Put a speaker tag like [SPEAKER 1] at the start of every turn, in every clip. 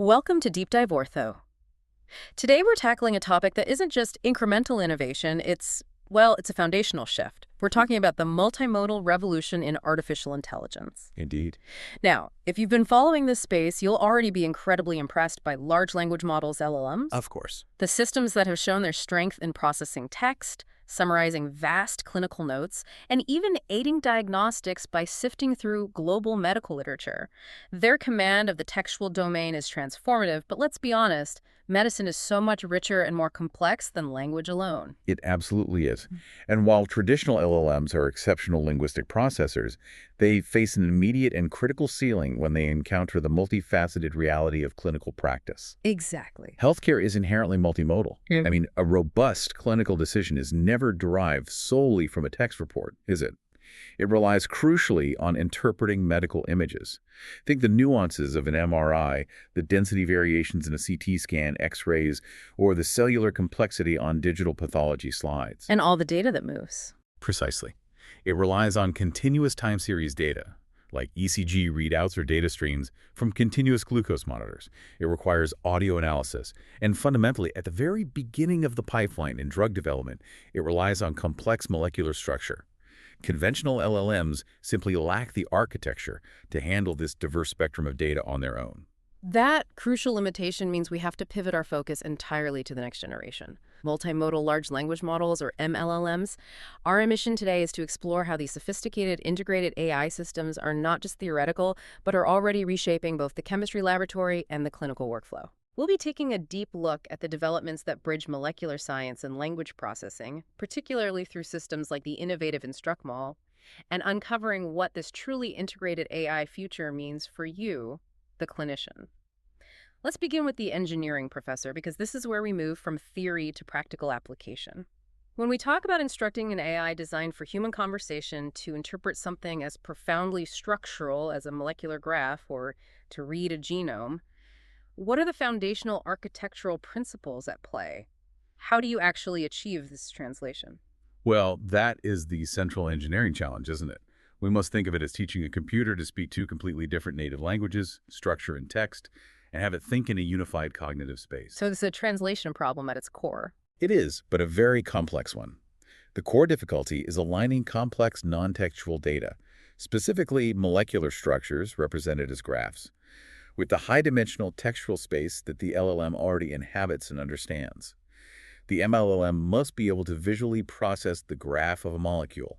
[SPEAKER 1] Welcome to Deep Dive Ortho. Today we're tackling a topic that isn't just incremental innovation, it's a foundational shift. We're talking about the multimodal revolution in artificial intelligence.
[SPEAKER 2] Indeed.
[SPEAKER 1] Now, if you've been following this space, you'll already be incredibly impressed by large language models, LLMs,
[SPEAKER 2] Of course.
[SPEAKER 1] the systems that have shown their strength in processing text, summarizing vast clinical notes, and even aiding diagnostics by sifting through global medical literature. Their command of the textual domain is transformative, but let's be honest, medicine is so much richer and more complex than language alone.
[SPEAKER 2] It absolutely is. And while traditional LLMs are exceptional linguistic processors, they face an immediate and critical ceiling when they encounter the multifaceted reality of clinical practice.
[SPEAKER 1] Exactly.
[SPEAKER 2] Healthcare is inherently multimodal.
[SPEAKER 1] Yeah.
[SPEAKER 2] I mean, a robust clinical decision is never derived solely from a text report, is it? It relies crucially on interpreting medical images. Think the nuances of an MRI, the density variations in a CT scan, X-rays, or the cellular complexity on digital pathology slides.
[SPEAKER 1] And all the data that moves.
[SPEAKER 2] Precisely. It relies on continuous time series data, like ECG readouts or data streams from continuous glucose monitors. It requires audio analysis. And fundamentally, at the very beginning of the pipeline in drug development, it relies on complex molecular structure. Conventional LLMs simply lack the architecture to handle this diverse spectrum of data on their own.
[SPEAKER 1] That crucial limitation means we have to pivot our focus entirely to the next generation. Multimodal large language models, or MLLMs. Our mission today is to explore how these sophisticated integrated AI systems are not just theoretical, but are already reshaping both the chemistry laboratory and the clinical workflow. We'll be taking a deep look at the developments that bridge molecular science and language processing, particularly through systems like the innovative InstructMol, and uncovering what this truly integrated AI future means for you, the clinician. Let's begin with the engineering, Professor, because this is where we move from theory to practical application. When we talk about instructing an AI designed for human conversation to interpret something as profoundly structural as a molecular graph or to read a genome, what are the foundational architectural principles at play? How do you actually achieve this translation?
[SPEAKER 2] Well, that is the central engineering challenge, isn't it? We must think of it as teaching a computer to speak two completely different native languages, structure and text, and have it think in a unified cognitive space.
[SPEAKER 1] So it's a translation problem at its core.
[SPEAKER 2] It is, but a very complex one. The core difficulty is aligning complex non-textual data, specifically molecular structures represented as graphs, with the high-dimensional textual space that the LLM already inhabits and understands. The MLLM must be able to visually process the graph of a molecule,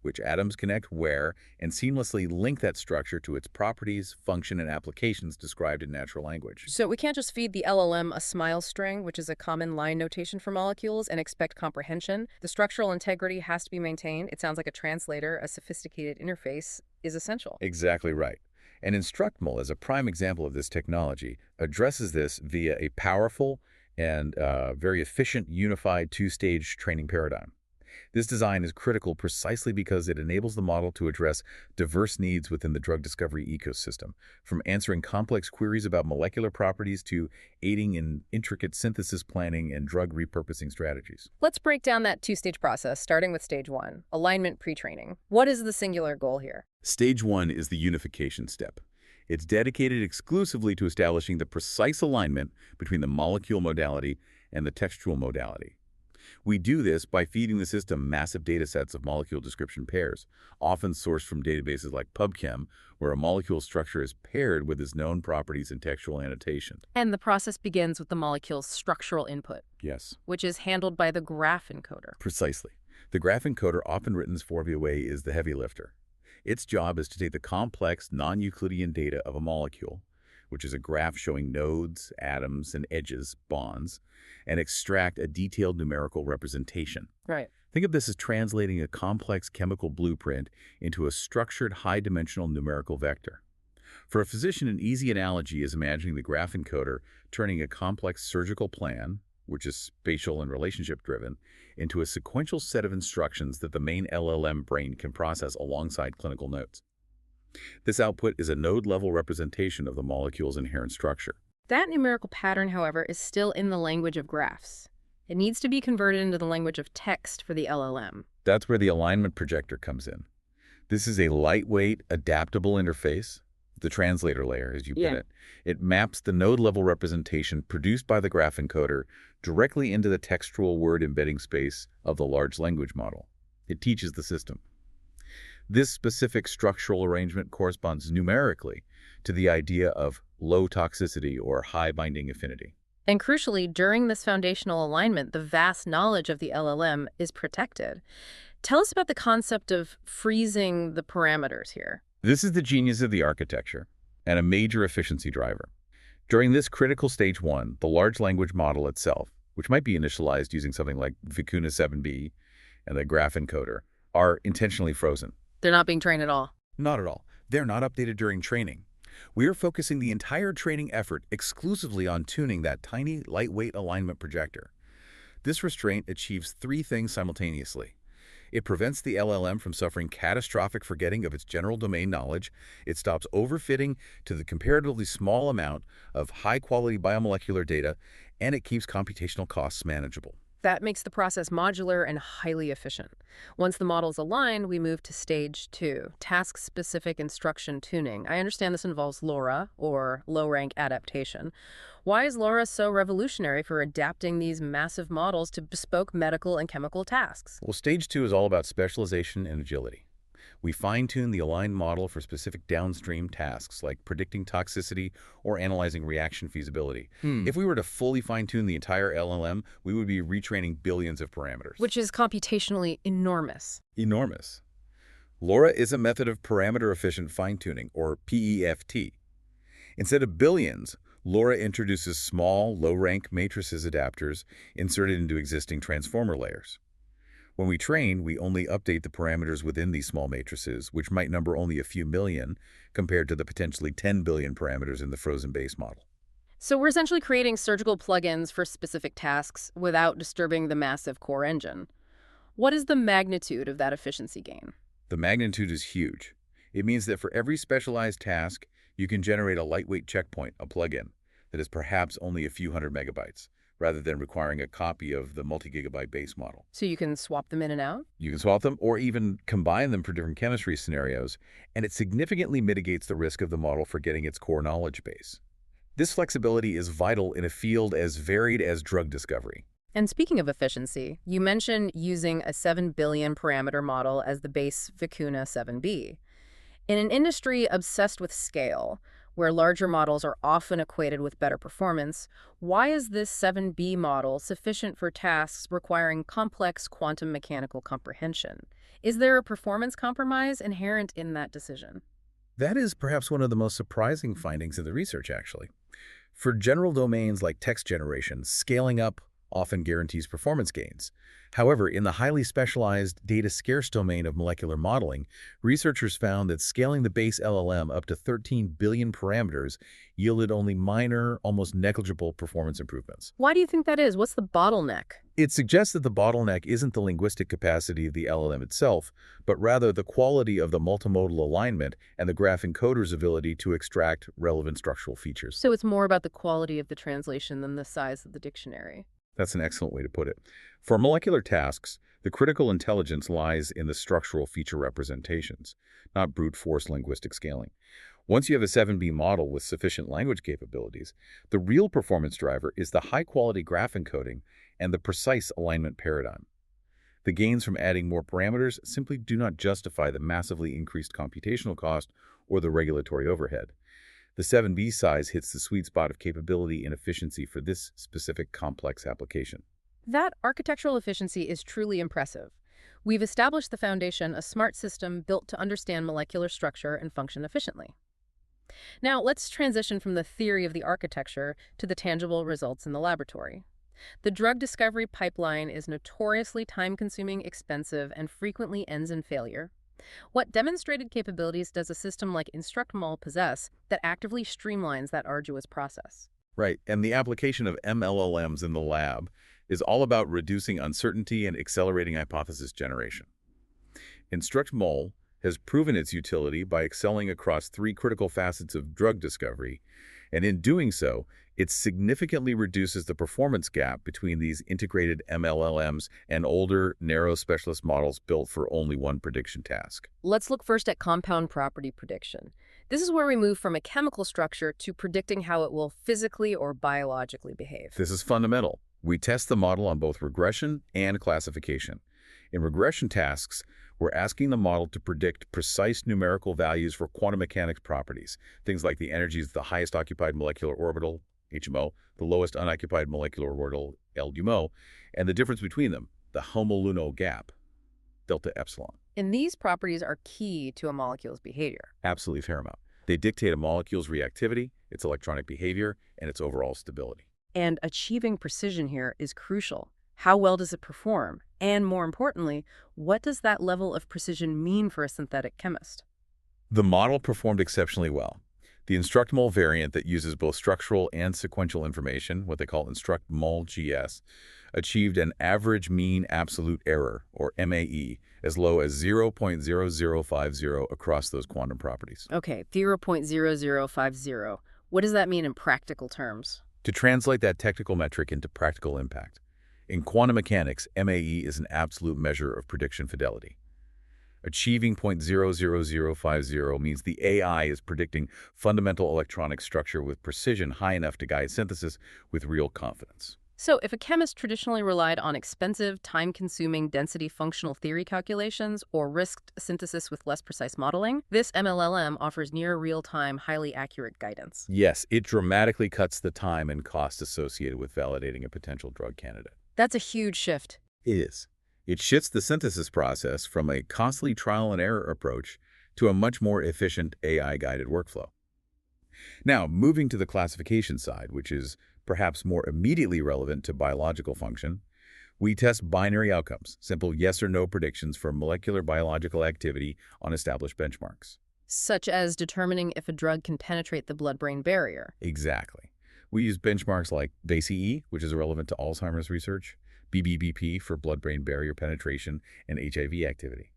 [SPEAKER 2] which atoms connect where, and seamlessly link that structure to its properties, function, and applications described in natural language.
[SPEAKER 1] So we can't just feed the LLM a smile string, which is a common line notation for molecules, and expect comprehension. The structural integrity has to be maintained. It sounds like a translator, a sophisticated interface, is essential.
[SPEAKER 2] Exactly right. And InstructMol, as a prime example of this technology, addresses this via a powerful and very efficient unified two-stage training paradigm. This design is critical precisely because it enables the model to address diverse needs within the drug discovery ecosystem, from answering complex queries about molecular properties to aiding in intricate synthesis planning and drug repurposing strategies.
[SPEAKER 1] Let's break down that two-stage process, starting with stage one, alignment pre-training. What is the singular goal here?
[SPEAKER 2] Stage one is the unification step. It's dedicated exclusively to establishing the precise alignment between the molecule modality and the textual modality. We do this by feeding the system massive data sets of molecule description pairs, often sourced from databases like PubChem, where a molecule structure is paired with its known properties and textual annotation.
[SPEAKER 1] And the process begins with the molecule's structural input,
[SPEAKER 2] Yes,
[SPEAKER 1] which is handled by the graph encoder.
[SPEAKER 2] precisely. The graph encoder, often written as 4VOA, is the heavy lifter. Its job is to take the complex, non-Euclidean data of a molecule, which is a graph showing nodes, atoms, and edges, bonds, and extract a detailed numerical representation.
[SPEAKER 1] Right.
[SPEAKER 2] Think of this as translating a complex chemical blueprint into a structured high-dimensional numerical vector. For a physician, an easy analogy is imagining the graph encoder turning a complex surgical plan, which is spatial and relationship-driven, into a sequential set of instructions that the main LLM brain can process alongside clinical notes. This output is a node-level representation of the molecule's inherent structure.
[SPEAKER 1] That numerical pattern, however, is still in the language of graphs. It needs to be converted into the language of text for the LLM.
[SPEAKER 2] That's where the alignment projector comes in. This is a lightweight, adaptable interface the translator layer, as you put
[SPEAKER 1] Yeah.
[SPEAKER 2] it. It maps the node-level representation produced by the graph encoder directly into the textual word embedding space of the large language model. It teaches the system. This specific structural arrangement corresponds numerically to the idea of low toxicity or high binding affinity.
[SPEAKER 1] And crucially, during this foundational alignment, the vast knowledge of the LLM is protected. Tell us about the concept of freezing the parameters here.
[SPEAKER 2] This is the genius of the architecture and a major efficiency driver. During this critical stage 1, the large language model itself, which might be initialized using something like Vicuna 7b and the graph encoder, are intentionally frozen.
[SPEAKER 1] They're not being trained at all.
[SPEAKER 2] Not at all. They're not updated during training. We are focusing the entire training effort exclusively on tuning that tiny, lightweight alignment projector. This restraint achieves three things simultaneously. It prevents the LLM from suffering catastrophic forgetting of its general domain knowledge. It stops overfitting to the comparatively small amount of high-quality biomolecular data, and it keeps computational costs manageable.
[SPEAKER 1] That makes the process modular and highly efficient. Once the model's aligned, we move to stage 2, task-specific instruction tuning. I understand this involves LoRa, or low-rank adaptation. Why is LoRa so revolutionary for adapting these massive models to bespoke medical and chemical tasks?
[SPEAKER 2] Well, stage 2 is all about specialization and agility. We fine-tune the aligned model for specific downstream tasks like predicting toxicity or analyzing reaction feasibility. If we were to fully fine-tune the entire LLM, we would be retraining billions of parameters.
[SPEAKER 1] Which is computationally enormous.
[SPEAKER 2] Enormous. LoRa is a method of parameter-efficient fine-tuning, or PEFT. Instead of billions, LoRa introduces small, low-rank matrices adapters inserted into existing transformer layers. When we train, we only update the parameters within these small matrices, which might number only a few million, compared to the potentially 10 billion parameters in the frozen base model.
[SPEAKER 1] So we're essentially creating surgical plugins for specific tasks without disturbing the massive core engine. What is the magnitude of that efficiency gain?
[SPEAKER 2] The magnitude is huge. It means that for every specialized task, you can generate a lightweight checkpoint, a plugin, that is perhaps only a few hundred megabytes, rather than requiring a copy of the multi-gigabyte base model.
[SPEAKER 1] So you can swap them in and out?
[SPEAKER 2] You can swap them or even combine them for different chemistry scenarios, and it significantly mitigates the risk of the model forgetting its core knowledge base. This flexibility is vital in a field as varied as drug discovery.
[SPEAKER 1] And speaking of efficiency, you mentioned using a 7 billion parameter model as the base Vicuna 7b. In an industry obsessed with scale, where larger models are often equated with better performance, why is this 7b model sufficient for tasks requiring complex quantum mechanical comprehension? Is there a performance compromise inherent in that decision?
[SPEAKER 2] That is perhaps one of the most surprising findings in the research, actually. For general domains like text generation, scaling up often guarantees performance gains. However, in the highly specialized, data-scarce domain of molecular modeling, researchers found that scaling the base LLM up to 13 billion parameters yielded only minor, almost negligible performance improvements.
[SPEAKER 1] Why do you think that is? What's the bottleneck?
[SPEAKER 2] It suggests that the bottleneck isn't the linguistic capacity of the LLM itself, but rather the quality of the multimodal alignment and the graph encoder's ability to extract relevant structural features.
[SPEAKER 1] So it's more about the quality of the translation than the size of the dictionary.
[SPEAKER 2] That's an excellent way to put it. For molecular tasks, the critical intelligence lies in the structural feature representations, not brute force linguistic scaling. Once you have a 7B model with sufficient language capabilities, the real performance driver is the high-quality graph encoding and the precise alignment paradigm. The gains from adding more parameters simply do not justify the massively increased computational cost or the regulatory overhead. The 7B size hits the sweet spot of capability and efficiency for this specific complex application.
[SPEAKER 1] That architectural efficiency is truly impressive. We've established the foundation, a smart system built to understand molecular structure and function efficiently. Now, let's transition from the theory of the architecture to the tangible results in the laboratory. The drug discovery pipeline is notoriously time-consuming, expensive, and frequently ends in failure. What demonstrated capabilities does a system like InstructMol possess that actively streamlines that arduous process?
[SPEAKER 2] Right, and the application of MLLMs in the lab is all about reducing uncertainty and accelerating hypothesis generation. InstructMol has proven its utility by excelling across three critical facets of drug discovery, and in doing so, it significantly reduces the performance gap between these integrated MLLMs and older, narrow specialist models built for only one prediction task.
[SPEAKER 1] Let's look first at compound property prediction. This is where we move from a chemical structure to predicting how it will physically or biologically behave.
[SPEAKER 2] This is fundamental. We test the model on both regression and classification. In regression tasks, we're asking the model to predict precise numerical values for quantum mechanics properties, things like the energies of the highest occupied molecular orbital, HMO, the lowest unoccupied molecular orbital, LUMO, and the difference between them, the homoluno gap, delta epsilon.
[SPEAKER 1] And these properties are key to a molecule's behavior.
[SPEAKER 2] Absolutely paramount. They dictate a molecule's reactivity, its electronic behavior, and its overall stability.
[SPEAKER 1] And achieving precision here is crucial. How well does it perform? And more importantly, what does that level of precision mean for a synthetic chemist?
[SPEAKER 2] The model performed exceptionally well. The InstructMol variant that uses both structural and sequential information, what they call InstructMol GS, achieved an average mean absolute error, or MAE, as low as 0.0050 across those quantum properties.
[SPEAKER 1] Okay, 0.0050. What does that mean in practical terms?
[SPEAKER 2] To translate that technical metric into practical impact, in quantum mechanics, MAE is an absolute measure of prediction fidelity. Achieving 0.00050 means the AI is predicting fundamental electronic structure with precision high enough to guide synthesis with real confidence.
[SPEAKER 1] So if a chemist traditionally relied on expensive, time-consuming density functional theory calculations or risked synthesis with less precise modeling, this MLLM offers near real-time, highly accurate guidance.
[SPEAKER 2] Yes, it dramatically cuts the time and cost associated with validating a potential drug candidate.
[SPEAKER 1] That's a huge shift.
[SPEAKER 2] It is. It shifts the synthesis process from a costly trial and error approach to a much more efficient AI-guided workflow. Now, moving to the classification side, which is perhaps more immediately relevant to biological function, we test binary outcomes, simple yes or no predictions for molecular biological activity on established benchmarks.
[SPEAKER 1] Such as determining if a drug can penetrate the blood-brain barrier.
[SPEAKER 2] Exactly. We use benchmarks like BACE, which is relevant to Alzheimer's research, BBBP for blood-brain barrier penetration and HIV activity.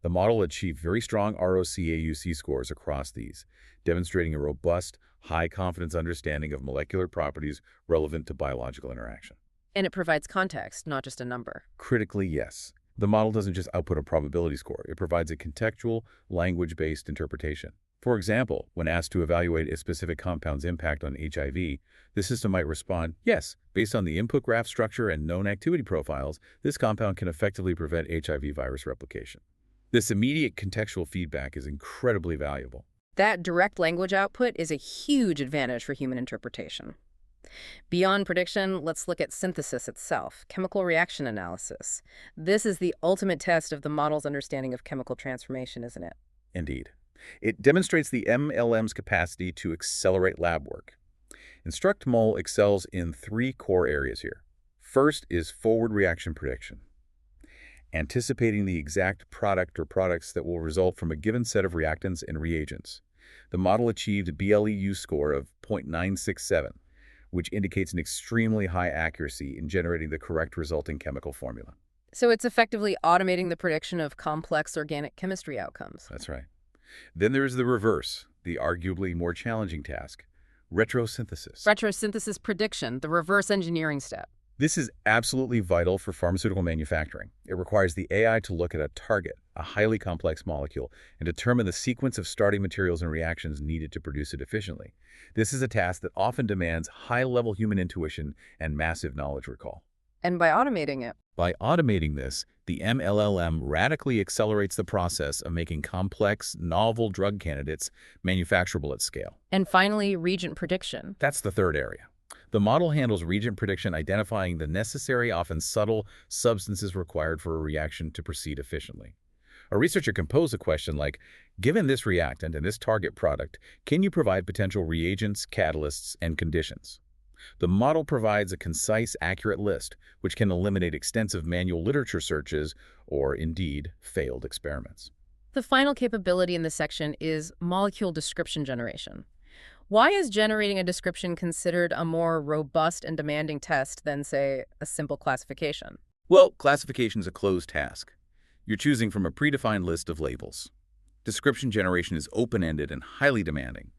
[SPEAKER 2] The model achieved very strong ROC-AUC scores across these, demonstrating a robust, high-confidence understanding of molecular properties relevant to biological interaction.
[SPEAKER 1] And it provides context, not just a number.
[SPEAKER 2] Critically, yes. The model doesn't just output a probability score. It provides a contextual, language-based interpretation. For example, when asked to evaluate a specific compound's impact on HIV, the system might respond, yes, based on the input graph structure and known activity profiles, this compound can effectively prevent HIV virus replication. This immediate contextual feedback is incredibly valuable.
[SPEAKER 1] That direct language output is a huge advantage for human interpretation. Beyond prediction, let's look at synthesis itself, chemical reaction analysis. This is the ultimate test of the model's understanding of chemical transformation, isn't it?
[SPEAKER 2] Indeed. It demonstrates the MLM's capacity to accelerate lab work. InstructMol excels in three core areas here. First is forward reaction prediction, anticipating the exact product or products that will result from a given set of reactants and reagents. The model achieved a BLEU score of 0.967, which indicates an extremely high accuracy in generating the correct resulting chemical formula.
[SPEAKER 1] So it's effectively automating the prediction of complex organic chemistry outcomes.
[SPEAKER 2] That's right. Then there is the reverse, the arguably more challenging task, retrosynthesis.
[SPEAKER 1] Retrosynthesis prediction, the reverse engineering step.
[SPEAKER 2] This is absolutely vital for pharmaceutical manufacturing. It requires the AI to look at a target, a highly complex molecule, and determine the sequence of starting materials and reactions needed to produce it efficiently. This is a task that often demands high-level human intuition and massive knowledge recall.
[SPEAKER 1] And by automating it.
[SPEAKER 2] By automating this, the MLLM radically accelerates the process of making complex, novel drug candidates manufacturable at scale.
[SPEAKER 1] And finally, reagent prediction.
[SPEAKER 2] That's the third area. The model handles reagent prediction, identifying the necessary, often subtle, substances required for a reaction to proceed efficiently. A researcher can pose a question like, given this reactant and this target product, can you provide potential reagents, catalysts, and conditions? The model provides a concise, accurate list, which can eliminate extensive manual literature searches or, indeed, failed experiments.
[SPEAKER 1] The final capability in this section is molecule description generation. Why is generating a description considered a more robust and demanding test than, say, a simple classification?
[SPEAKER 2] Well, classification is a closed task. You're choosing from a predefined list of labels. Description generation is open-ended and highly demanding.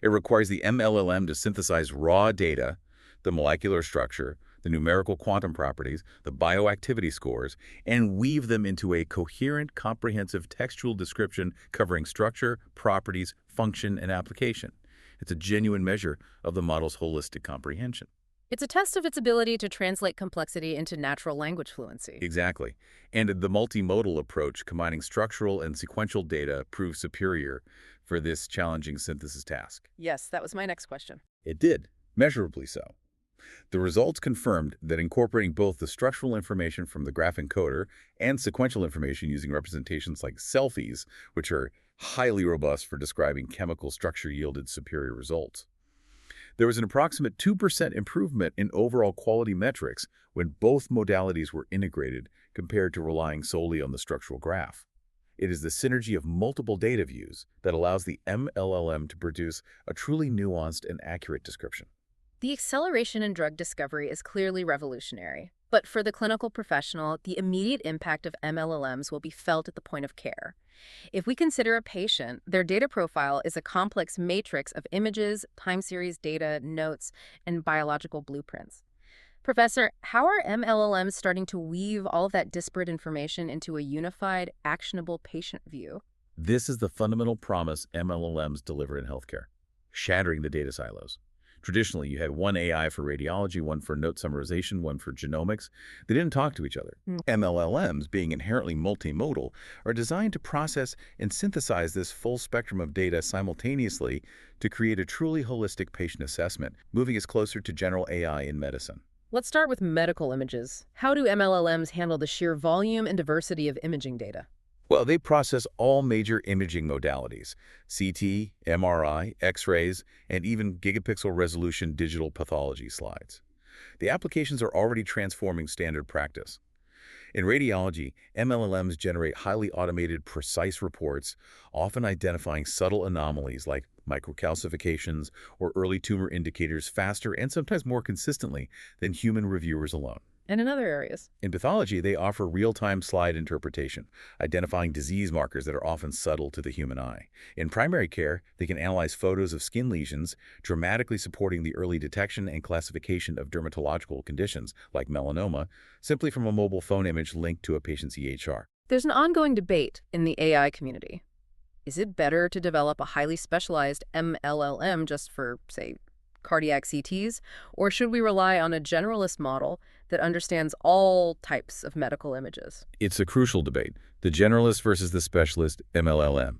[SPEAKER 2] It requires the MLLM to synthesize raw data, the molecular structure, the numerical quantum properties, the bioactivity scores, and weave them into a coherent, comprehensive textual description covering structure, properties, function, and application. It's a genuine measure of the model's holistic comprehension.
[SPEAKER 1] It's a test of its ability to translate complexity into natural language fluency.
[SPEAKER 2] Exactly. And the multimodal approach, combining structural and sequential data, proves superior for this challenging synthesis task.
[SPEAKER 1] Yes, that was my next question.
[SPEAKER 2] It did, measurably so. The results confirmed that incorporating both the structural information from the graph encoder and sequential information using representations like selfies, which are highly robust for describing chemical structure, yielded superior results. There was an approximate 2% improvement in overall quality metrics when both modalities were integrated compared to relying solely on the structural graph. It is the synergy of multiple data views that allows the MLLM to produce a truly nuanced and accurate description.
[SPEAKER 1] The acceleration in drug discovery is clearly revolutionary. But for the clinical professional, the immediate impact of MLLMs will be felt at the point of care. If we consider a patient, their data profile is a complex matrix of images, time series data, notes, and biological blueprints. Professor, how are MLLMs starting to weave all of that disparate information into a unified, actionable patient view?
[SPEAKER 2] This is the fundamental promise MLLMs deliver in healthcare, shattering the data silos. Traditionally, you had one AI for radiology, one for note summarization, one for genomics. They didn't talk to each other. MLLMs, being inherently multimodal, are designed to process and synthesize this full spectrum of data simultaneously to create a truly holistic patient assessment, moving us closer to general AI in medicine.
[SPEAKER 1] Let's start with medical images. How do MLLMs handle the sheer volume and diversity of imaging data?
[SPEAKER 2] Well, they process all major imaging modalities: CT, MRI, X-rays, and even gigapixel resolution digital pathology slides. The applications are already transforming standard practice. In radiology, MLLMs generate highly automated, precise reports, often identifying subtle anomalies like microcalcifications or early tumor indicators faster and sometimes more consistently than human reviewers alone.
[SPEAKER 1] And in other areas?
[SPEAKER 2] In pathology, they offer real-time slide interpretation, identifying disease markers that are often subtle to the human eye. In primary care, they can analyze photos of skin lesions, dramatically supporting the early detection and classification of dermatological conditions like melanoma, simply from a mobile phone image linked to a patient's EHR.
[SPEAKER 1] There's an ongoing debate in the AI community. Is it better to develop a highly specialized MLLM just for, say, cardiac CTs, or should we rely on a generalist model that understands all types of medical images?
[SPEAKER 2] It's a crucial debate, the generalist versus the specialist MLLM.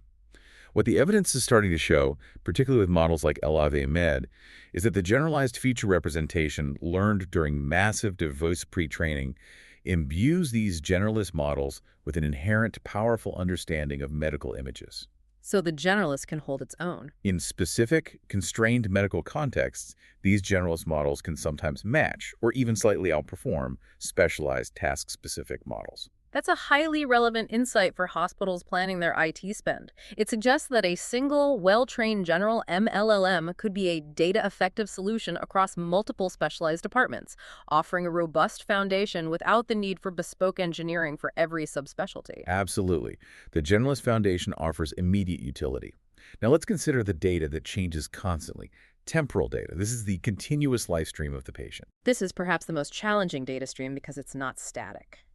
[SPEAKER 2] What the evidence is starting to show, particularly with models like Elave Med, is that the generalized feature representation learned during massive device pre-training imbues these generalist models with an inherent powerful understanding of medical images.
[SPEAKER 1] So the generalist can hold its own.
[SPEAKER 2] In specific, constrained medical contexts, these generalist models can sometimes match or even slightly outperform specialized task-specific models.
[SPEAKER 1] That's a highly relevant insight for hospitals planning their IT spend. It suggests that a single, well-trained general MLLM could be a data-effective solution across multiple specialized departments, offering a robust foundation without the need for bespoke engineering for every subspecialty.
[SPEAKER 2] Absolutely. The generalist foundation offers immediate utility. Now let's consider the data that changes constantly. Temporal data. This is the continuous life stream of the patient.
[SPEAKER 1] This is perhaps the most challenging data stream because it's not static.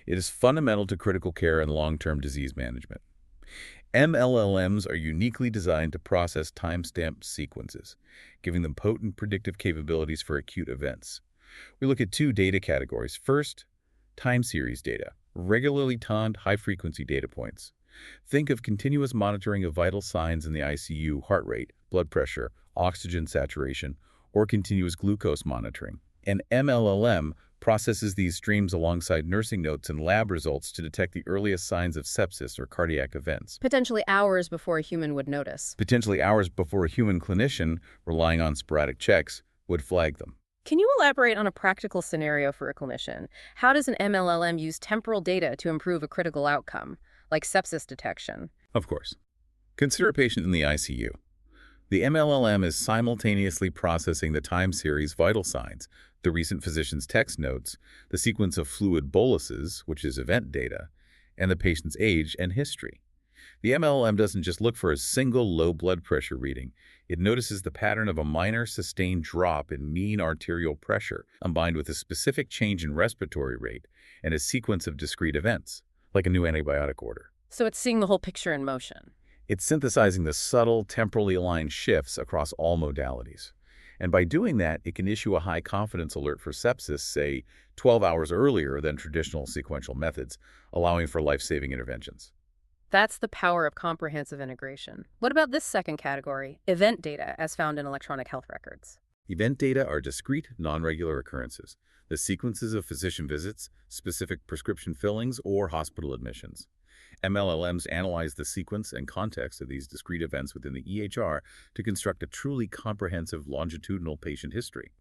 [SPEAKER 2] It is fundamental to critical care and long-term disease management. MLLMs are uniquely designed to process time-stamped sequences, giving them potent predictive capabilities for acute events. We look at two data categories. First, time series data, regularly timed high-frequency data points. Think of continuous monitoring of vital signs in the ICU: heart rate, blood pressure, oxygen saturation, or continuous glucose monitoring. An MLLM processes these streams alongside nursing notes and lab results to detect the earliest signs of sepsis or cardiac events,
[SPEAKER 1] Potentially hours before a human would notice.
[SPEAKER 2] potentially hours before a human clinician, relying on sporadic checks, would flag them.
[SPEAKER 1] Can you elaborate on a practical scenario for a clinician? How does an MLLM use temporal data to improve a critical outcome, like sepsis detection?
[SPEAKER 2] Of course. Consider a patient in the ICU. The MLLM is simultaneously processing the time series vital signs, the recent physician's text notes, the sequence of fluid boluses, which is event data, and the patient's age and history. The MLM doesn't just look for a single low blood pressure reading. It notices the pattern of a minor sustained drop in mean arterial pressure combined with a specific change in respiratory rate and a sequence of discrete events, like a new antibiotic order.
[SPEAKER 1] So it's seeing the whole picture in motion.
[SPEAKER 2] It's synthesizing the subtle, temporally aligned shifts across all modalities. And by doing that, it can issue a high-confidence alert for sepsis, say, 12 hours earlier than traditional sequential methods, allowing for life-saving interventions.
[SPEAKER 1] That's the power of comprehensive integration. What about this second category, event data, as found in electronic health records?
[SPEAKER 2] Event data are discrete, non-regular occurrences, the sequences of physician visits, specific prescription fillings, or hospital admissions. MLLMs analyze the sequence and context of these discrete events within the EHR to construct a truly comprehensive longitudinal patient history.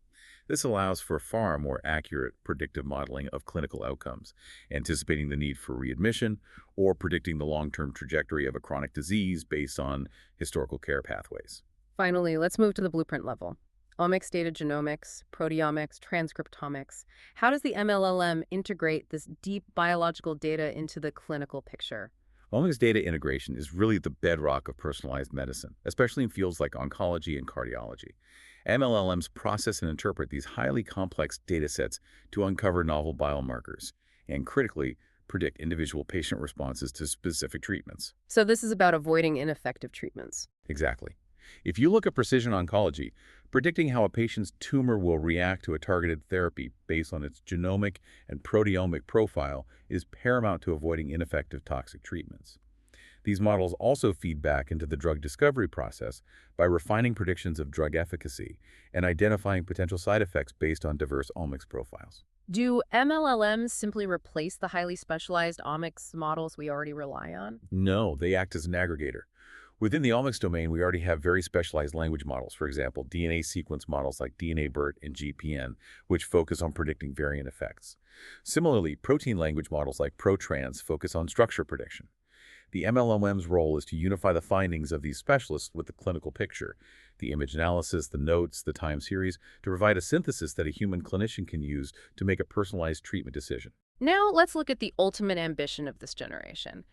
[SPEAKER 2] This allows for far more accurate predictive modeling of clinical outcomes, anticipating the need for readmission or predicting the long-term trajectory of a chronic disease based on historical care pathways.
[SPEAKER 1] Finally, let's move to the blueprint level. Omics data genomics, proteomics, transcriptomics. How does the MLLM integrate this deep biological data into the clinical picture?
[SPEAKER 2] Omics data integration is really the bedrock of personalized medicine, especially in fields like oncology and cardiology. MLLMs process and interpret these highly complex data sets to uncover novel biomarkers and, critically, predict individual patient responses to specific treatments.
[SPEAKER 1] So this is about avoiding ineffective treatments.
[SPEAKER 2] Exactly. If you look at precision oncology, predicting how a patient's tumor will react to a targeted therapy based on its genomic and proteomic profile is paramount to avoiding ineffective toxic treatments. These models also feed back into the drug discovery process by refining predictions of drug efficacy and identifying potential side effects based on diverse omics profiles.
[SPEAKER 1] Do MLLMs simply replace the highly specialized omics models we already rely on?
[SPEAKER 2] No, they act as an aggregator. Within the omics domain, we already have very specialized language models, for example, DNA sequence models like DNA-BERT and GPN, which focus on predicting variant effects. Similarly, protein language models like ProTrans focus on structure prediction. The MLM's role is to unify the findings of these specialists with the clinical picture, the image analysis, the notes, the time series, to provide a synthesis that a human clinician can use to make a personalized treatment decision.
[SPEAKER 1] Now let's look at the ultimate ambition of this generation,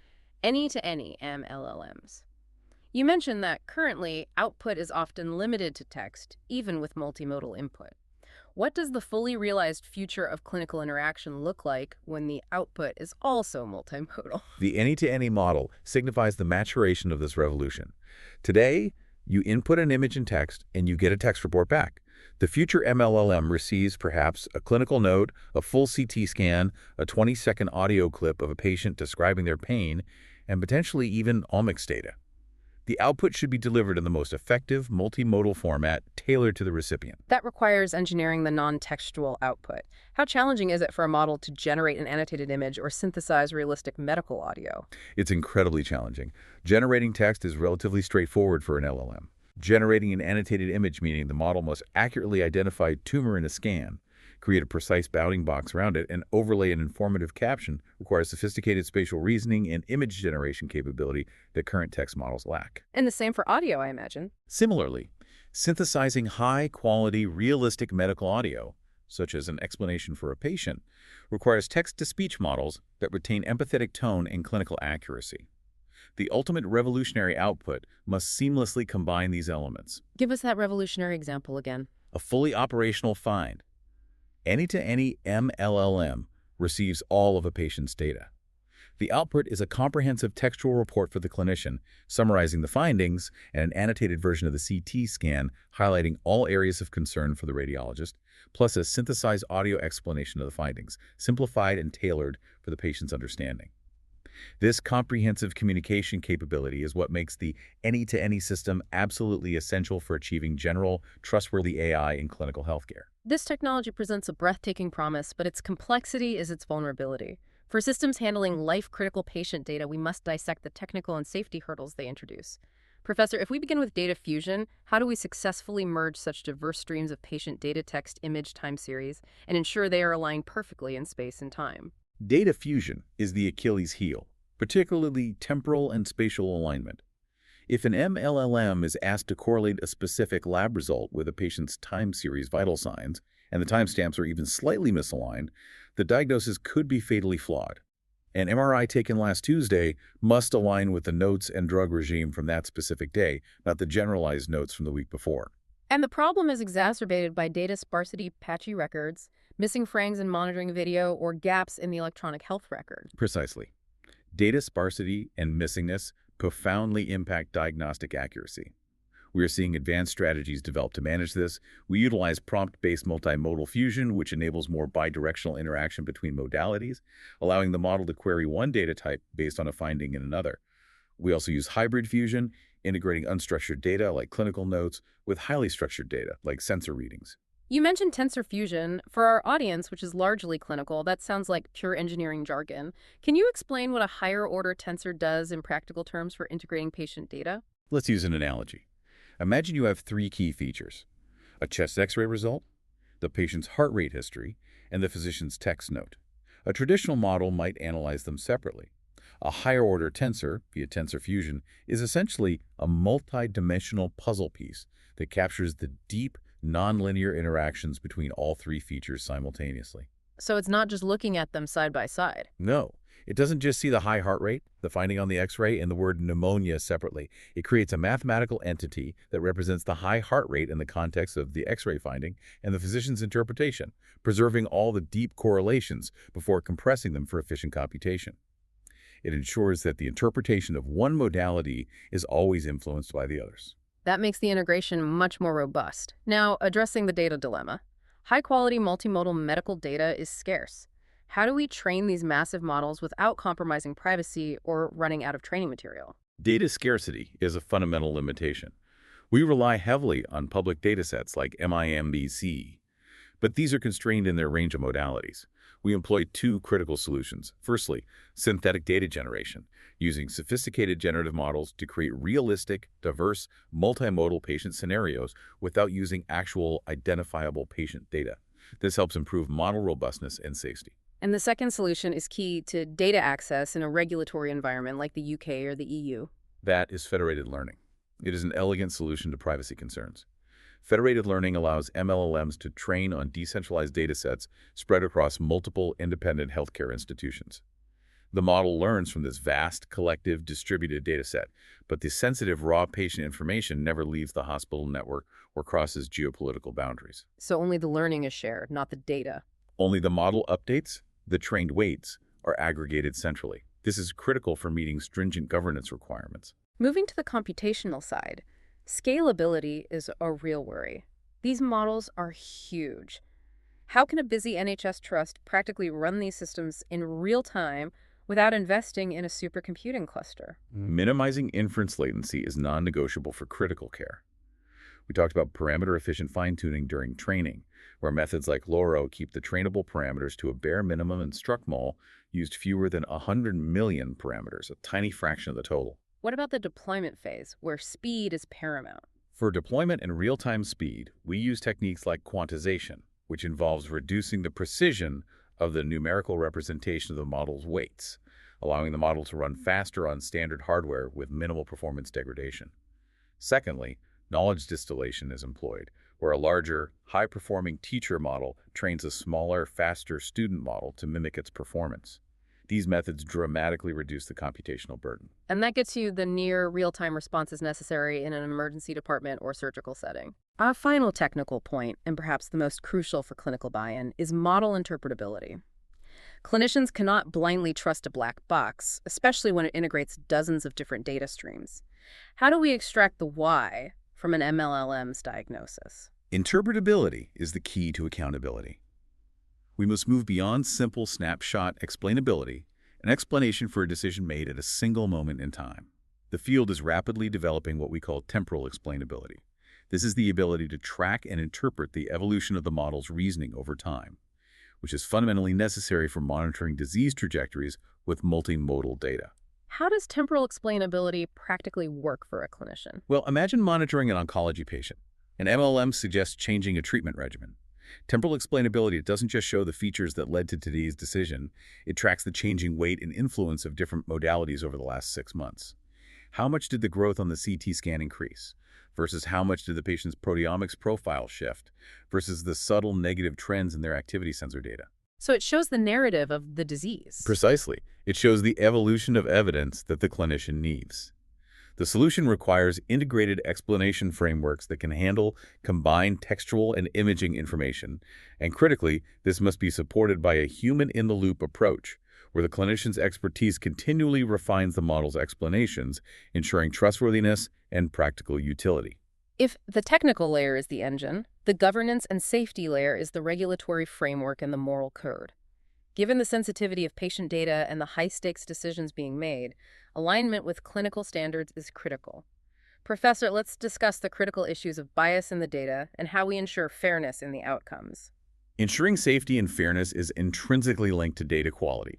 [SPEAKER 1] any-to-any MLLMs. You mentioned that currently output is often limited to text, even with multimodal input. What does the fully realized future of clinical interaction look like when the output is also multimodal?
[SPEAKER 2] The any-to-any model signifies the maturation of this revolution. Today, you input an image in text and you get a text report back. The future MLLM receives perhaps a clinical note, a full CT scan, a 20-second audio clip of a patient describing their pain, and potentially even omics data. The output should be delivered in the most effective, multimodal format tailored to the recipient.
[SPEAKER 1] That requires engineering the non-textual output. How challenging is it for a model to generate an annotated image or synthesize realistic medical audio?
[SPEAKER 2] It's incredibly challenging. Generating text is relatively straightforward for an LLM. Generating an annotated image, meaning the model must accurately identify tumor in a scan, create a precise bounding box around it, and overlay an informative caption, requires sophisticated spatial reasoning and image generation capability that current text models lack.
[SPEAKER 1] And the same for audio, I imagine.
[SPEAKER 2] Similarly, synthesizing high-quality, realistic medical audio, such as an explanation for a patient, requires text-to-speech models that retain empathetic tone and clinical accuracy. The ultimate revolutionary output must seamlessly combine these elements.
[SPEAKER 1] Give us that revolutionary example again.
[SPEAKER 2] A fully operational find. Any-to-any MLLM receives all of a patient's data. The output is a comprehensive textual report for the clinician, summarizing the findings, and an annotated version of the CT scan highlighting all areas of concern for the radiologist, plus a synthesized audio explanation of the findings, simplified and tailored for the patient's understanding. This comprehensive communication capability is what makes the any-to-any system absolutely essential for achieving general, trustworthy AI in clinical healthcare.
[SPEAKER 1] This technology presents a breathtaking promise, but its complexity is its vulnerability. For systems handling life-critical patient data, we must dissect the technical and safety hurdles they introduce. Professor, if we begin with data fusion, how do we successfully merge such diverse streams of patient data, text, image, time series, and ensure they are aligned perfectly in space and time?
[SPEAKER 2] Data fusion is the Achilles heel, particularly temporal and spatial alignment. If an MLLM is asked to correlate a specific lab result with a patient's time series vital signs, and the timestamps are even slightly misaligned, the diagnosis could be fatally flawed. An MRI taken last Tuesday must align with the notes and drug regime from that specific day, not the generalized notes from the week before.
[SPEAKER 1] And the problem is exacerbated by data sparsity, patchy records, missing frames in monitoring video, or gaps in the electronic health record.
[SPEAKER 2] Precisely. Data sparsity and missingness profoundly impact diagnostic accuracy. We are seeing advanced strategies developed to manage this. We utilize prompt-based multimodal fusion, which enables more bidirectional interaction between modalities, allowing the model to query one data type based on a finding in another. We also use hybrid fusion, integrating unstructured data like clinical notes with highly structured data like sensor readings.
[SPEAKER 1] You mentioned tensor fusion. For our audience, which is largely clinical, that sounds like pure engineering jargon. Can you explain what a higher order tensor does in practical terms for integrating patient data?
[SPEAKER 2] Let's use an analogy. Imagine you have three key features: a chest x-ray result, the patient's heart rate history, and the physician's text note. A traditional model might analyze them separately. A higher-order tensor, via tensor fusion, is essentially a multi-dimensional puzzle piece that captures the deep, nonlinear interactions between all three features simultaneously.
[SPEAKER 1] So it's not just looking at them side by side.
[SPEAKER 2] No, it doesn't just see the high heart rate, the finding on the x-ray, and the word pneumonia separately. It creates a mathematical entity that represents the high heart rate in the context of the x-ray finding and the physician's interpretation, preserving all the deep correlations before compressing them for efficient computation. It ensures that the interpretation of one modality is always influenced by the others.
[SPEAKER 1] That makes the integration much more robust. Now, addressing the data dilemma. High-quality multimodal medical data is scarce. How do we train these massive models without compromising privacy or running out of training material?
[SPEAKER 2] Data scarcity is a fundamental limitation. We rely heavily on public datasets like MIMBC, but these are constrained in their range of modalities. We employ two critical solutions. Firstly, synthetic data generation, using sophisticated generative models to create realistic, diverse, multimodal patient scenarios without using actual identifiable patient data. This helps improve model robustness and safety.
[SPEAKER 1] And the second solution is key to data access in a regulatory environment like the UK or the EU.
[SPEAKER 2] That is federated learning. It is an elegant solution to privacy concerns. Federated learning allows MLLMs to train on decentralized datasets spread across multiple independent healthcare institutions. The model learns from this vast, collective, distributed dataset, but the sensitive, raw patient information never leaves the hospital network or crosses geopolitical boundaries.
[SPEAKER 1] So only the learning is shared, not the data.
[SPEAKER 2] Only the model updates, the trained weights, are aggregated centrally. This is critical for meeting stringent governance requirements.
[SPEAKER 1] Moving to the computational side, scalability is a real worry. These models are huge. How can a busy NHS trust practically run these systems in real time without investing in a supercomputing cluster?
[SPEAKER 2] Minimizing inference latency is non-negotiable for critical care. We talked about parameter-efficient fine-tuning during training, where methods like LoRo keep the trainable parameters to a bare minimum, and StructMol used fewer than 100 million parameters, a tiny fraction of the total.
[SPEAKER 1] What about the deployment phase, where speed is paramount?
[SPEAKER 2] For deployment and real-time speed, we use techniques like quantization, which involves reducing the precision of the numerical representation of the model's weights, allowing the model to run faster on standard hardware with minimal performance degradation. Secondly, knowledge distillation is employed, where a larger, high-performing teacher model trains a smaller, faster student model to mimic its performance. These methods dramatically reduce the computational burden.
[SPEAKER 1] And that gets you the near real-time responses necessary in an emergency department or surgical setting. Our final technical point, and perhaps the most crucial for clinical buy-in, is model interpretability. Clinicians cannot blindly trust a black box, especially when it integrates dozens of different data streams. How do we extract the why from an MLLM's diagnosis?
[SPEAKER 2] Interpretability is the key to accountability. We must move beyond simple snapshot explainability, an explanation for a decision made at a single moment in time. The field is rapidly developing what we call temporal explainability. This is the ability to track and interpret the evolution of the model's reasoning over time, which is fundamentally necessary for monitoring disease trajectories with multimodal data.
[SPEAKER 1] How does temporal explainability practically work for a clinician?
[SPEAKER 2] Well, imagine monitoring an oncology patient. An MLM suggests changing a treatment regimen. Temporal explainability doesn't just show the features that led to today's decision, it tracks the changing weight and influence of different modalities over the last 6 months. How much did the growth on the CT scan increase? Versus how much did the patient's proteomics profile shift? Versus the subtle negative trends in their activity sensor data?
[SPEAKER 1] So it shows the narrative of the disease.
[SPEAKER 2] Precisely. It shows the evolution of evidence that the clinician needs. The solution requires integrated explanation frameworks that can handle combined textual and imaging information, and critically, this must be supported by a human-in-the-loop approach, where the clinician's expertise continually refines the model's explanations, ensuring trustworthiness and practical utility.
[SPEAKER 1] If the technical layer is the engine, the governance and safety layer is the regulatory framework and the moral code. Given the sensitivity of patient data and the high-stakes decisions being made, alignment with clinical standards is critical. Professor, let's discuss the critical issues of bias in the data and how we ensure fairness in the outcomes.
[SPEAKER 2] Ensuring safety and fairness is intrinsically linked to data quality.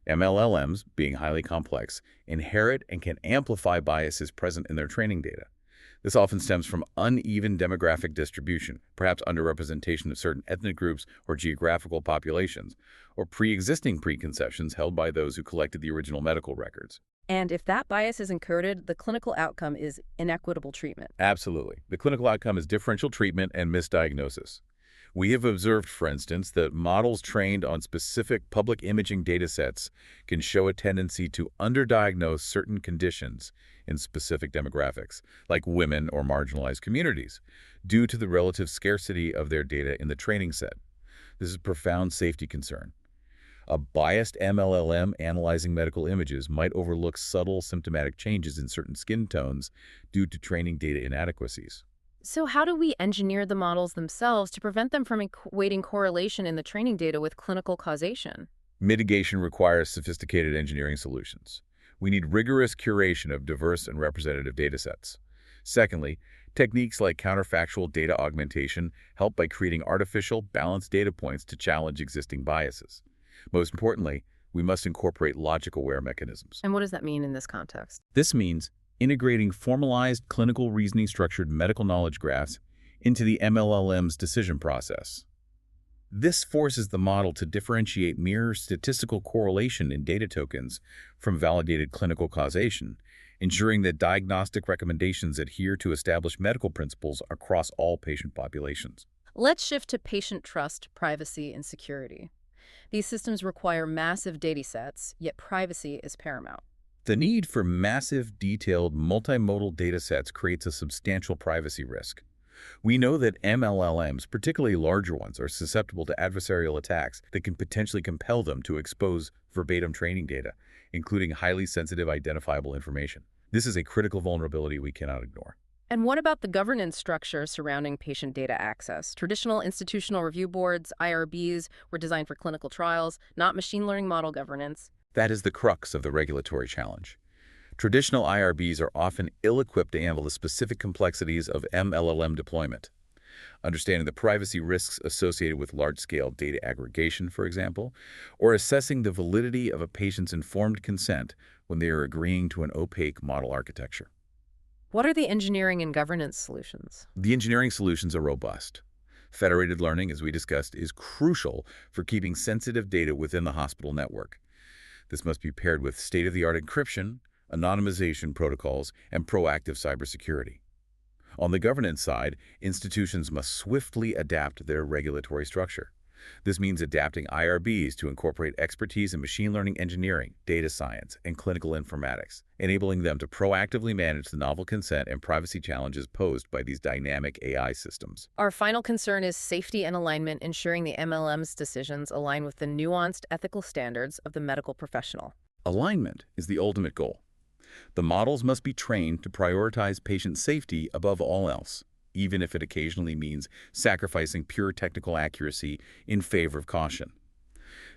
[SPEAKER 2] MLLMs, being highly complex, inherit and can amplify biases present in their training data. This often stems from uneven demographic distribution, perhaps underrepresentation of certain ethnic groups or geographical populations, or pre-existing preconceptions held by those who collected the original medical records.
[SPEAKER 1] And if that bias is incurred, the clinical outcome is inequitable treatment.
[SPEAKER 2] Absolutely. The clinical outcome is differential treatment and misdiagnosis. We have observed, for instance, that models trained on specific public imaging data sets can show a tendency to underdiagnose certain conditions in specific demographics, like women or marginalized communities, due to the relative scarcity of their data in the training set. This is a profound safety concern. A biased MLLM analyzing medical images might overlook subtle symptomatic changes in certain skin tones due to training data inadequacies.
[SPEAKER 1] So how do we engineer the models themselves to prevent them from equating correlation in the training data with clinical causation?
[SPEAKER 2] Mitigation requires sophisticated engineering solutions. We need rigorous curation of diverse and representative datasets. Secondly, techniques like counterfactual data augmentation help by creating artificial, balanced data points to challenge existing biases. Most importantly, we must incorporate logic-aware mechanisms.
[SPEAKER 1] And what does that mean in this context?
[SPEAKER 2] This means integrating formalized clinical reasoning structured medical knowledge graphs into the MLLM's decision process. This forces the model to differentiate mere statistical correlation in data tokens from validated clinical causation, ensuring that diagnostic recommendations adhere to established medical principles across all patient populations.
[SPEAKER 1] Let's shift to patient trust, privacy, and security. These systems require massive datasets, yet privacy is paramount.
[SPEAKER 2] The need for massive, detailed, multimodal datasets creates a substantial privacy risk. We know that MLLMs, particularly larger ones, are susceptible to adversarial attacks that can potentially compel them to expose verbatim training data, including highly sensitive identifiable information. This is a critical vulnerability we cannot ignore.
[SPEAKER 1] And what about the governance structure surrounding patient data access? Traditional institutional review boards, IRBs, were designed for clinical trials, not machine learning model governance.
[SPEAKER 2] That is the crux of the regulatory challenge. Traditional IRBs are often ill-equipped to handle the specific complexities of MLLM deployment. Understanding the privacy risks associated with large-scale data aggregation, for example, or assessing the validity of a patient's informed consent when they are agreeing to an opaque model architecture.
[SPEAKER 1] What are the engineering and governance solutions?
[SPEAKER 2] The engineering solutions are robust. Federated learning, as we discussed, is crucial for keeping sensitive data within the hospital network. This must be paired with state-of-the-art encryption, anonymization protocols, and proactive cybersecurity. On the governance side, institutions must swiftly adapt their regulatory structure. This means adapting IRBs to incorporate expertise in machine learning engineering, data science, and clinical informatics, enabling them to proactively manage the novel consent and privacy challenges posed by these dynamic AI systems.
[SPEAKER 1] Our final concern is safety and alignment, ensuring the MLM's decisions align with the nuanced ethical standards of the medical professional.
[SPEAKER 2] Alignment is the ultimate goal. The models must be trained to prioritize patient safety above all else, even if it occasionally means sacrificing pure technical accuracy in favor of caution.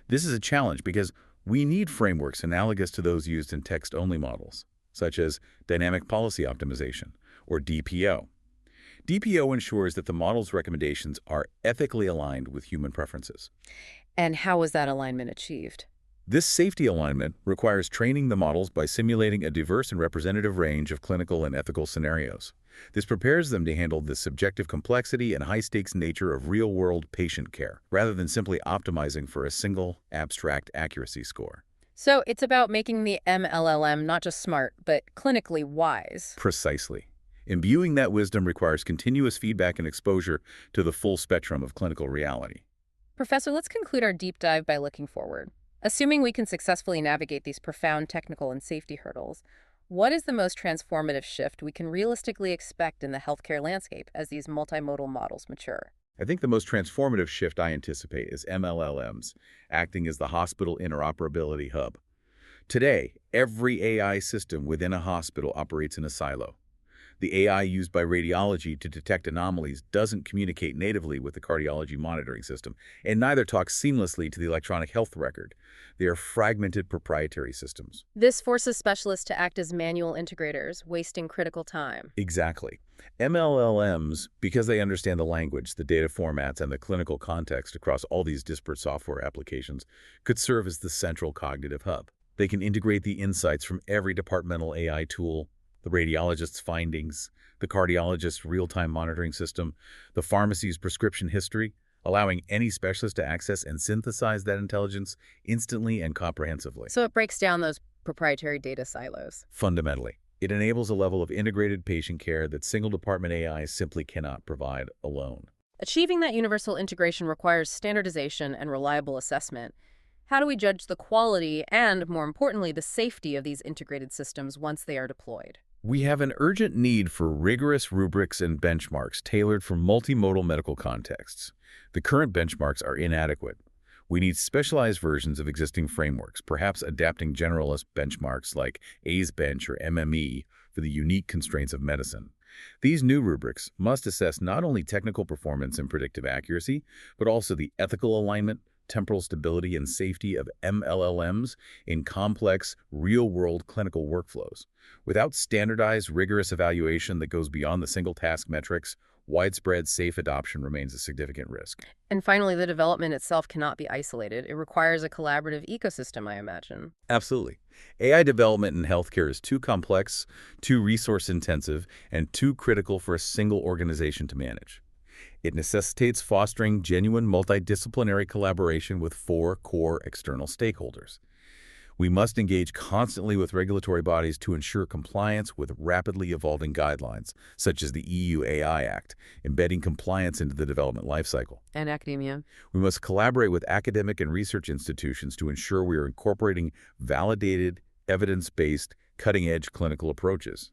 [SPEAKER 2] This is a challenge because we need frameworks analogous to those used in text-only models, such as dynamic policy optimization, or DPO. DPO ensures that the model's recommendations are ethically aligned with human preferences.
[SPEAKER 1] And how is that alignment achieved?
[SPEAKER 2] This safety alignment requires training the models by simulating a diverse and representative range of clinical and ethical scenarios. This prepares them to handle the subjective complexity and high-stakes nature of real-world patient care, rather than simply optimizing for a single, abstract accuracy score.
[SPEAKER 1] So it's about making the MLLM not just smart, but clinically wise.
[SPEAKER 2] Precisely. Imbuing that wisdom requires continuous feedback and exposure to the full spectrum of clinical reality.
[SPEAKER 1] Professor, let's conclude our deep dive by looking forward. Assuming we can successfully navigate these profound technical and safety hurdles, what is the most transformative shift we can realistically expect in the healthcare landscape as these multimodal models mature?
[SPEAKER 2] I think the most transformative shift I anticipate is MLLMs, acting as the hospital interoperability hub. Today, every AI system within a hospital operates in a silo. The AI used by radiology to detect anomalies doesn't communicate natively with the cardiology monitoring system, and neither talks seamlessly to the electronic health record. They are fragmented proprietary systems.
[SPEAKER 1] This forces specialists to act as manual integrators, wasting critical time.
[SPEAKER 2] Exactly. MLLMs, because they understand the language, the data formats, and the clinical context across all these disparate software applications, could serve as the central cognitive hub. They can integrate the insights from every departmental AI tool, the radiologist's findings, the cardiologist's real-time monitoring system, the pharmacy's prescription history, allowing any specialist to access and synthesize that intelligence instantly and comprehensively.
[SPEAKER 1] So it breaks down those proprietary data silos.
[SPEAKER 2] Fundamentally, it enables a level of integrated patient care that single-department AI simply cannot provide alone.
[SPEAKER 1] Achieving that universal integration requires standardization and reliable assessment. How do we judge the quality and, more importantly, the safety of these integrated systems once they are deployed?
[SPEAKER 2] We have an urgent need for rigorous rubrics and benchmarks tailored for multimodal medical contexts. The current benchmarks are inadequate. We need specialized versions of existing frameworks, perhaps adapting generalist benchmarks like A's Bench or MME for the unique constraints of medicine. These new rubrics must assess not only technical performance and predictive accuracy, but also the ethical alignment, temporal stability, and safety of MLLMs in complex, real-world clinical workflows. Without standardized, rigorous evaluation that goes beyond the single-task metrics, widespread safe adoption remains a significant risk.
[SPEAKER 1] And finally, the development itself cannot be isolated. It requires a collaborative ecosystem, I imagine.
[SPEAKER 2] Absolutely. AI development in healthcare is too complex, too resource-intensive, and too critical for a single organization to manage. It necessitates fostering genuine multidisciplinary collaboration with four core external stakeholders. We must engage constantly with regulatory bodies to ensure compliance with rapidly evolving guidelines, such as the EU AI Act, embedding compliance into the development lifecycle.
[SPEAKER 1] And academia.
[SPEAKER 2] We must collaborate with academic and research institutions to ensure we are incorporating validated, evidence-based, cutting-edge clinical approaches.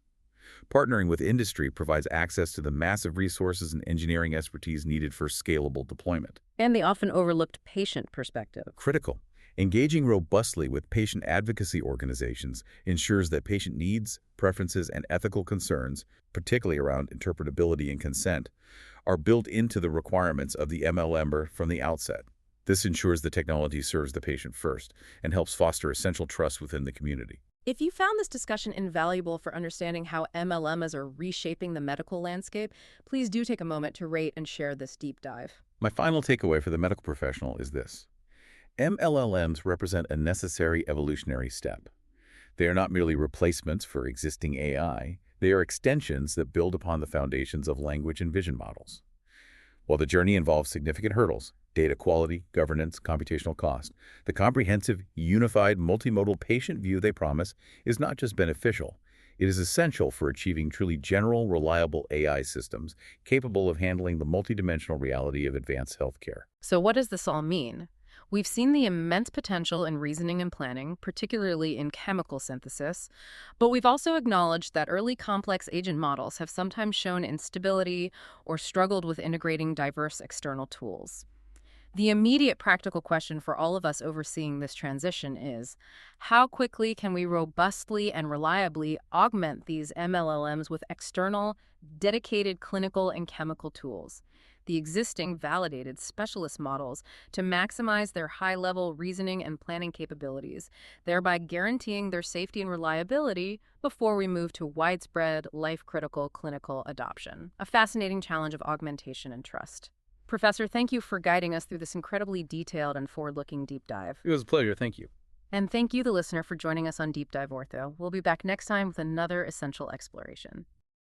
[SPEAKER 2] Partnering with industry provides access to the massive resources and engineering expertise needed for scalable deployment.
[SPEAKER 1] And the often overlooked patient perspective.
[SPEAKER 2] Critical. Engaging robustly with patient advocacy organizations ensures that patient needs, preferences, and ethical concerns, particularly around interpretability and consent, are built into the requirements of the MLM from the outset. This ensures the technology serves the patient first and helps foster essential trust within the community.
[SPEAKER 1] If you found this discussion invaluable for understanding how MLMs are reshaping the medical landscape, please do take a moment to rate and share this deep dive.
[SPEAKER 2] My final takeaway for the medical professional is this. MLLMs represent a necessary evolutionary step. They are not merely replacements for existing AI. They are extensions that build upon the foundations of language and vision models. While the journey involves significant hurdles, data quality, governance, computational cost, the comprehensive, unified, multimodal patient view they promise is not just beneficial, it is essential for achieving truly general, reliable AI systems capable of handling the multidimensional reality of advanced healthcare.
[SPEAKER 1] So what does this all mean? We've seen the immense potential in reasoning and planning, particularly in chemical synthesis, but we've also acknowledged that early complex agent models have sometimes shown instability or struggled with integrating diverse external tools. The immediate practical question for all of us overseeing this transition is, how quickly can we robustly and reliably augment these MLLMs with external, dedicated clinical and chemical tools, the existing validated specialist models, to maximize their high-level reasoning and planning capabilities, thereby guaranteeing their safety and reliability before we move to widespread, life-critical clinical adoption? A fascinating challenge of augmentation and trust. Professor, thank you for guiding us through this incredibly detailed and forward-looking deep dive.
[SPEAKER 2] It was a pleasure. Thank you.
[SPEAKER 1] And thank you, the listener, for joining us on Deep Dive Ortho. We'll be back next time with another essential exploration.